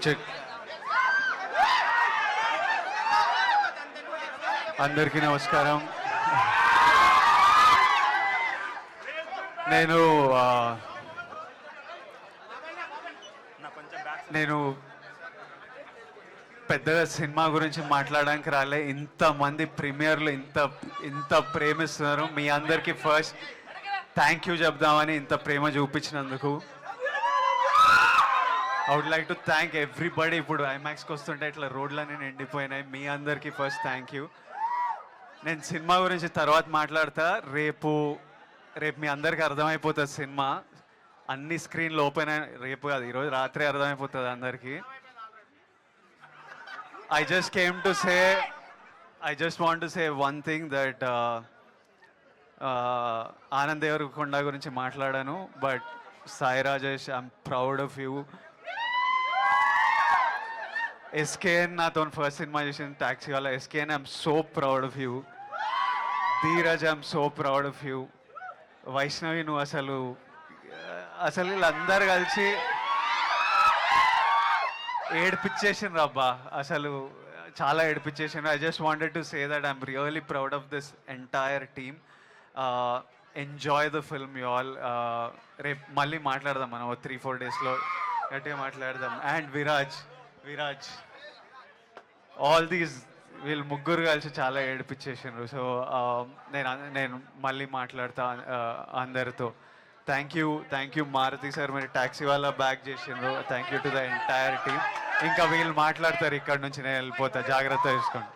Check. అందరికీ నమస్కారం. నేను పెద్దగా సినిమా గురించి మాట్లాడడానికి రాలే. ఇంతమంది ప్రీమియర్లు ఇంత ప్రేమిస్తున్నారు. మీ అందరికీ ఫస్ట్ థ్యాంక్ యూ చెప్దామని, ఇంత ప్రేమ చూపించినందుకు. I would like to thank everybody. ఇప్పుడు ఐమాక్స్కి వస్తుంటే ఇట్లా రోడ్లన్నీ నిండిపోయినాయి. మీ అందరికీ ఫస్ట్ థ్యాంక్ యూ. నేను సినిమా గురించి తర్వాత మాట్లాడతా. రేపు మీ అందరికీ అర్థమైపోతుంది సినిమా. అన్ని స్క్రీన్లు ఓపెన్ రేపు కాదు, ఈరోజు రాత్రి అర్థమైపోతుంది అందరికీ. I just want to say one thing that Anand Devarakonda గురించి మాట్లాడాను. But Sai Rajesh, I'm proud of you. SKN నాతో ఫస్ట్ సినిమా చేసిన టాక్సీ వాళ్ళ SKN, I'm so proud of you. Dheeraj, I'm so proud of you. Vaishnavi, నువ్వు అసలు వీళ్ళందరూ కలిసి ఏడిపించేసిండ్రు అబ్బా, అసలు చాలా ఏడిపించేసిండ్రు. I just wanted to say that I'm really proud of this entire team. Enjoy the film you all. రేపు మళ్ళీ మాట్లాడదాం మనం 3-4 డేస్లో, గట్టిగా మాట్లాడదాం. అండ్ విరాజ్ ఆల్ దీస్ వీళ్ళు ముగ్గురు కలిసి చాలా ఏడిపించేసిండ్రు. సో నేను మళ్ళీ మాట్లాడతా అందరితో. థ్యాంక్ యూ మారుతి సార్, మీరు ట్యాక్సీ వాళ్ళ బ్యాక్ చేసిండ్రు. Thank you to the entire team. ఇంకా వీళ్ళు మాట్లాడతారు ఇక్కడ నుంచి, నేను వెళ్ళిపోతా. జాగ్రత్త తీసుకోండి.